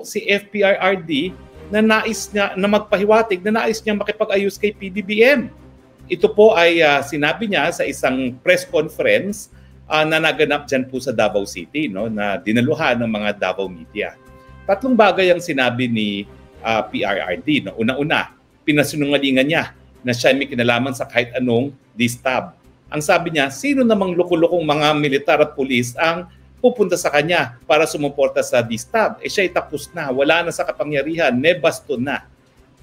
po si FPRRD na nais niya na magpahiwatig na nais niyang makipag-ayos kay PBBM. Ito po ay sinabi niya sa isang press conference na naganap dyan po sa Davao City, no, na dinaluhan ng mga Davao media. Tatlong bagay ang sinabi ni PRRD. No? Una-una, pinasinungalingan niya na siya may kinalaman sa kahit anong distab. Ang sabi niya, sino namang lukulukong mga militar at pulis ang pupunta sa kanya para sumuporta sa distab? Siya ay tapos na, wala na sa kapangyarihan, may baston na.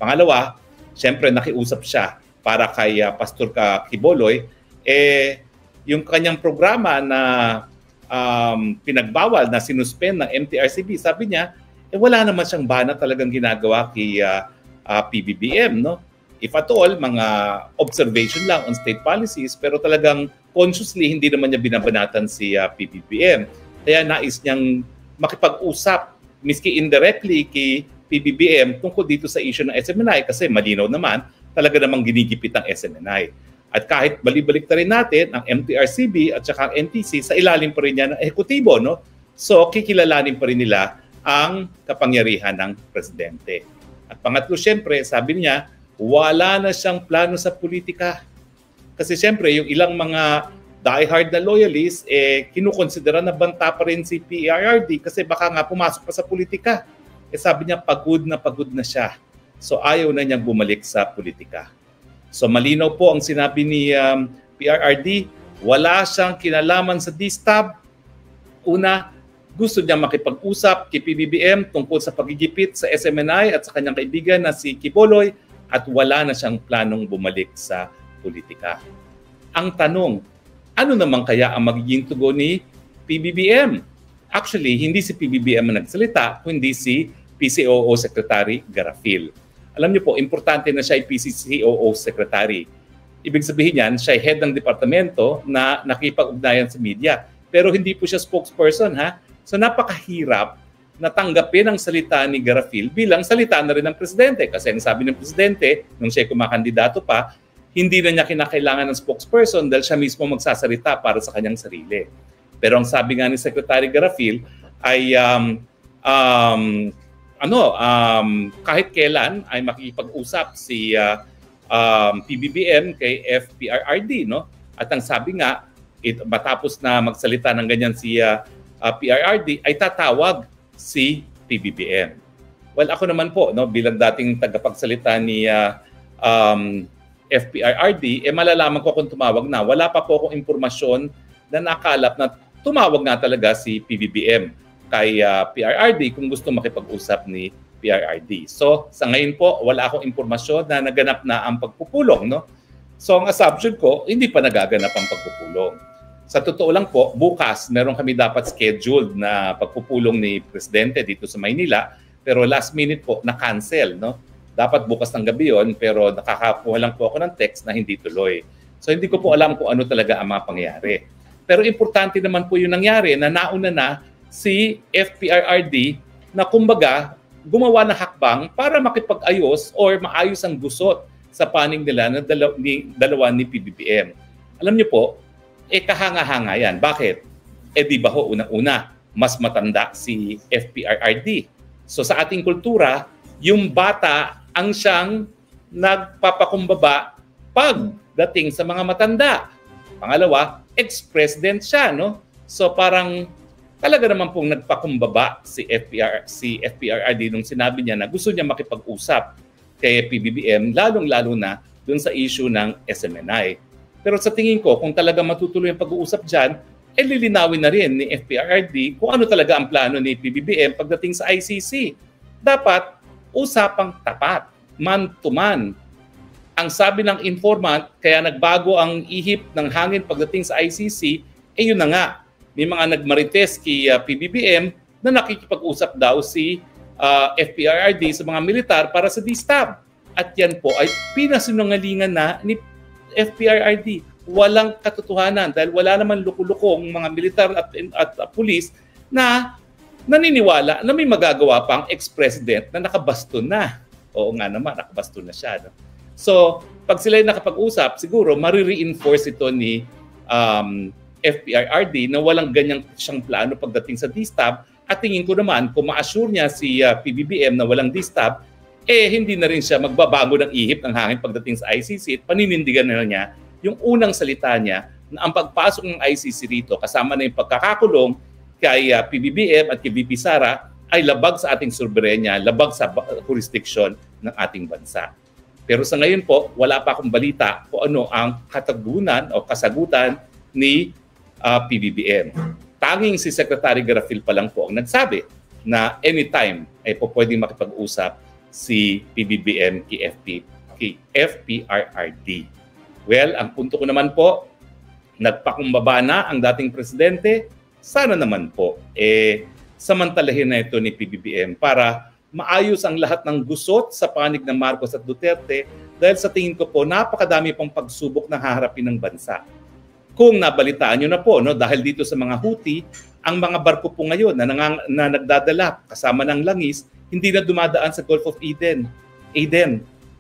Pangalawa, siyempre nakiusap siya para kay Pastor Quiboloy, yung kanyang programa na pinagbawal na sinuspend ng MTRCB, sabi niya, wala naman siyang bana talagang ginagawa kay PBBM, no? If at all, mga observation lang on state policies, pero talagang consciously hindi naman niya binabanatan si PBBM. Kaya nais niyang makipag-usap, miski indirectly kay PBBM tungkol dito sa issue ng SMNI kasi malinaw naman, talaga namang ginigipit ang SMNI. At kahit balik-balik na rin natin, ang MTRCB at saka ang NTC, sa ilalim pa rin niya ng ehekutibo, no? So, kikilalanin pa rin nila ang kapangyarihan ng presidente. At pangatlo, syempre, sabi niya, wala na siyang plano sa politika. Kasi syempre, yung ilang mga diehard na loyalists, kinukonsidera na banta pa rin si PRRD kasi baka nga pumasok pa sa politika. Sabi niya, pagod na siya. So ayaw na niyang bumalik sa politika. So malinaw po ang sinabi ni PRRD, wala siyang kinalaman sa distab. Una, gusto niya makipag-usap kay PBBM tungkol sa pagigipit sa SMNI at sa kanyang kaibigan na si Quiboloy, at wala na siyang planong bumalik sa politika. Ang tanong, ano naman kaya ang magiging tugon ni PBBM? Actually, hindi si PBBM ang nagsalita, kundi si PCOO Secretary Garafil. Alam niyo po, importante na siya ay PCOO Secretary. Ibig sabihin yan, siya ay head ng departamento na nakipag-ugnayan sa media. Pero hindi po siya spokesperson, ha? So napakahirap na tanggapin ang salita ni Garafil bilang salita na rin ng presidente. Kasi ang sabi ng presidente, nung siya kumakandidato pa, hindi na niya kinakailangan ng spokesperson dahil siya mismo magsasalita para sa kanyang sarili. Pero ang sabi nga ni Secretary Garafil ay kahit kailan ay makikipag-usap si PBBM kay FPRRD, no? At ang sabi nga, matapos na magsalita ng ganyan si PRRD, ay tatawag si PBBM. Well, ako naman po, no, bilang dating tagapagsalita ni FPRRD, malalaman ko kung tumawag na. Wala pa po akong impormasyon na nakalap na tumawag nga talaga si PBBM kay PRRD kung gusto makipag-usap ni PRRD. So, sa ngayon po, wala akong impormasyon na naganap na ang pagpupulong, no? So, ang assumption ko, hindi pa nagaganap ang pagpupulong. Sa totoo lang po, bukas meron kami dapat scheduled na pagpupulong ni Presidente dito sa Maynila, pero last minute po na-cancel, no? Dapat bukas ng gabi yon, pero nakakakuha lang po ako ng text na hindi tuloy. So hindi ko po alam kung ano talaga ang mga pangyayari. Pero importante naman po yung nangyari na nauna na si FPRRD na kumbaga gumawa ng hakbang para makipag-ayos or maayos ang gusot sa panig nila na dalawa ni PBBM. Alam niyo po, kahanga-hanga yan. Bakit? Di ba ho, una-una, mas matanda si FPRRD. So sa ating kultura, yung bata ang siyang nagpapakumbaba pagdating sa mga matanda. Pangalawa, ex-president siya, no? So parang talaga naman pong nagpakumbaba si FPRRD nung sinabi niya na gusto niya makipag-usap kay PBBM, lalong-lalo na dun sa issue ng SMNI. Pero sa tingin ko, kung talaga matutuloy ang pag-uusap dyan, lilinawin na rin ni FPRRD kung ano talaga ang plano ni PBBM pagdating sa ICC. Dapat, usapang tapat, man-to-man. Ang sabi ng informant, kaya nagbago ang ihip ng hangin pagdating sa ICC, yun na nga. May mga nagmarites kay PBBM na nakikipag-usap daw si FPRRD sa mga militar para sa distab. At yan po ay pinasinungalingan na ni FPRRD. Walang katotohanan dahil wala naman lukulukong mga militar at pulis na naniniwala na may magagawa pa ang ex-president na nakabaston na. Oo nga naman, nakabaston na siya. No? So, pag sila nakapag-usap, siguro marireinforce ito ni FPRRD na walang ganyang siyang plano pagdating sa distab At tingin ko naman, kung ma-assure niya si PBBM na walang distab, hindi na rin siya magbabago ng ihip ng hangin pagdating sa ICC at paninindigan na niya yung unang salita niya na ang pagpasok ng ICC rito kasama na yung pagkakakulong kay PBBM at kay VP Sara ay labag sa ating soberenya, labag sa jurisdiction ng ating bansa. Pero sa ngayon po, wala pa akong balita kung ano ang katagunan o kasagutan ni PBBM. Tanging si Secretary Garafil pa lang po ang nagsabi na anytime ay po pwedeng makipag-usap si PBBM kay FPRRD. Well, ang punto ko naman po, nagpakumbaba na ang dating presidente, sana naman po, samantalahin na ito ni PBBM para maayos ang lahat ng gusot sa panig ng Marcos at Duterte dahil sa tingin ko po, napakadami pang pagsubok na haharapin ng bansa. Kung nabalitaan nyo na po, no, dahil dito sa mga Houthi, ang mga barko po ngayon na nagdadala kasama ng langis, hindi na dumadaan sa Gulf of Aden.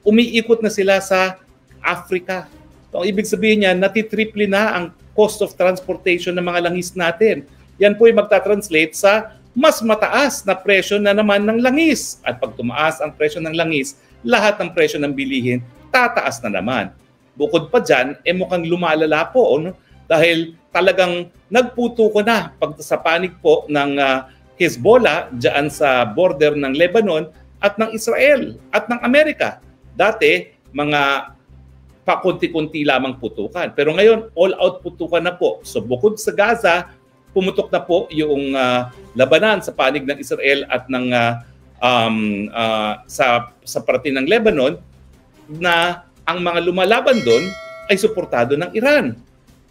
Umiikot na sila sa Africa. So, ang ibig sabihin niya, natitriple na ang cost of transportation ng mga langis natin. Yan po yung magta-translate sa mas mataas na presyo na naman ng langis. At pag tumaas ang presyo ng langis, lahat ng presyo ng bilihin, tataas na naman. Bukod pa dyan, mukhang lumalala po. No? Dahil talagang nagputo ko na sa panig po ng Hezbollah dyan sa border ng Lebanon at ng Israel at ng Amerika. Dati, mga pakunti-kunti lamang putukan. Pero ngayon, all-out putukan na po. So bukod sa Gaza, pumutok na po yung labanan sa panig ng Israel at ng sa parte ng Lebanon na ang mga lumalaban doon ay suportado ng Iran.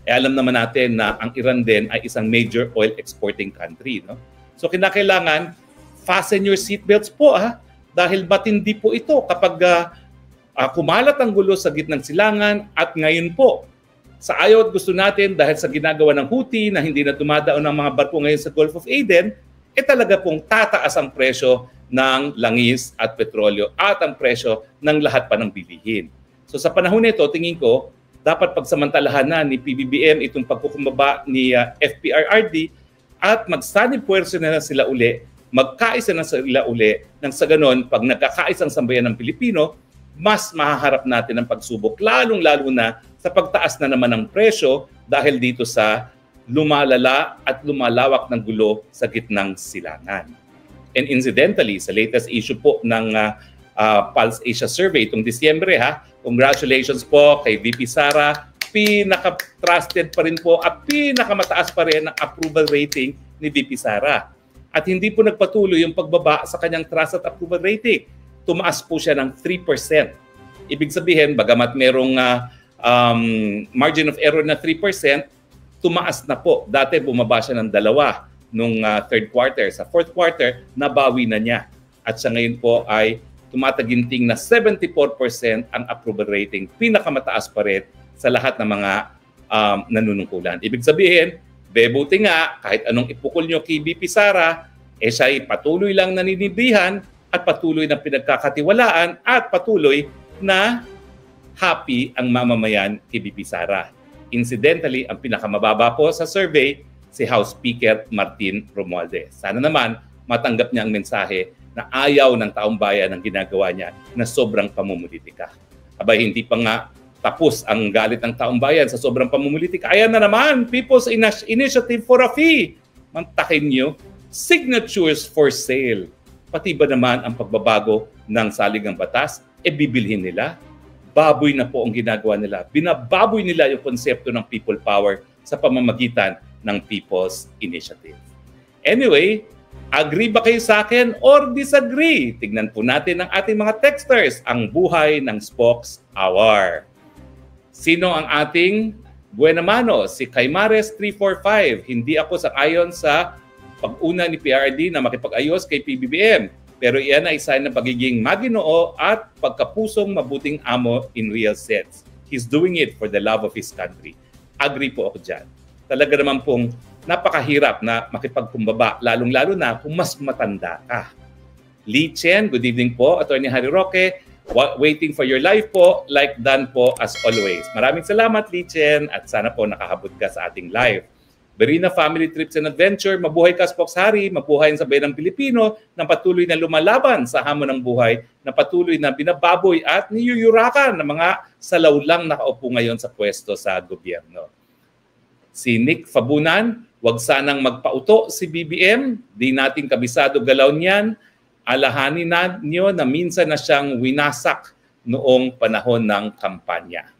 Alam naman natin na ang Iran din ay isang major oil exporting country. No? So kinakailangan, fasten your seatbelts po dahil matindi po ito kapag kumalat ang gulo sa gitnang silangan at ngayon po, sa ayaw at gusto natin dahil sa ginagawa ng Houthi na hindi na dumadaon ng mga barko ngayon sa Gulf of Aden, talaga pong tataas ang presyo ng langis at petrolyo at ang presyo ng lahat pa ng bilihin. So sa panahon nito, tingin ko, dapat pagsamantalahan na ni PBBM itong pagkukumbaba ni FPRRD at magsanib puwersa na sila uli, magkaisa na sila uli, nang sa ganon, pag nagkakaisang sambayan ng Pilipino, mas mahaharap natin ang pagsubok, lalong-lalo na sa pagtaas na naman ng presyo dahil dito sa lumalala at lumalawak ng gulo sa gitnang silangan. And incidentally, sa latest issue po ng Pulse Asia Survey itong Disyembre, congratulations po kay VP Sara, pinaka-trusted pa rin po at pinakamataas pa rin ang approval rating ni VP Sara. At hindi po nagpatuloy yung pagbaba sa kanyang trust at approval rating. Tumaas po siya ng 3%. Ibig sabihin, bagamat merong margin of error na 3%, tumaas na po. Dati bumaba siya ng 2 nung third quarter. Sa fourth quarter, nabawi na niya. At sa ngayon po ay tumataginting na 74% ang approval rating. Pinakamataas pa rin sa lahat ng mga nanunungkulan. Ibig sabihin, bebuti nga, kahit anong ipukol nyo kay VP Sara, siya ay patuloy lang naninibihan at patuloy na pinagkakatiwalaan at patuloy na happy ang mamamayan kay VP Sara. Incidentally, ang pinakamababa po sa survey, si House Speaker Martin Romualdez. Sana naman matanggap niya ang mensahe na ayaw ng taong bayan ang ginagawa niya na sobrang pamumulitika. Abay, hindi pa nga tapos ang galit ng taong bayan sa sobrang pamumulitika. Ayan na naman, People's Initiative for a Fee. Mantakin niyo, signatures for sale. Pati ba naman ang pagbabago ng saligang batas, bibilhin nila? Baboy na po ang ginagawa nila. Binababoy nila yung konsepto ng people power sa pamamagitan ng People's Initiative. Anyway, agree ba kayo sa akin or disagree? Tignan po natin ang ating mga texters, ang buhay ng Spokes Hour. Sino ang ating buena mano? Si Kaymares 345. Hindi ako sang-ayon sa pag-una ni PRD na makipag-ayos kay PBBM. Pero iyan ay sign ng pagiging maginoo at pagkapusong mabuting amo in real sense. He's doing it for the love of his country. Agree po ako dyan. Talaga naman pong napakahirap na makipagkumbaba, lalong-lalo na kung mas matanda ka. Lee Chen, good evening po. Attorney Harry Roque, waiting for your live po, like done po as always. Maraming salamat, Lee Chen, at sana po nakahabot ka sa ating live. Berina Family Trips and Adventure, mabuhay ka Spox Hari, mabuhay ang sabay ng Pilipino na patuloy na lumalaban sa hamon ng buhay, na patuloy na binababoy at niyuyurakan ng mga salaw lang nakaupo ngayon sa pwesto sa gobyerno. Si Nick Fabunan, wag sanang magpauto si BBM, di natin kabisado galaw niyan, alahanin na niyo na minsan na siyang winasak noong panahon ng kampanya.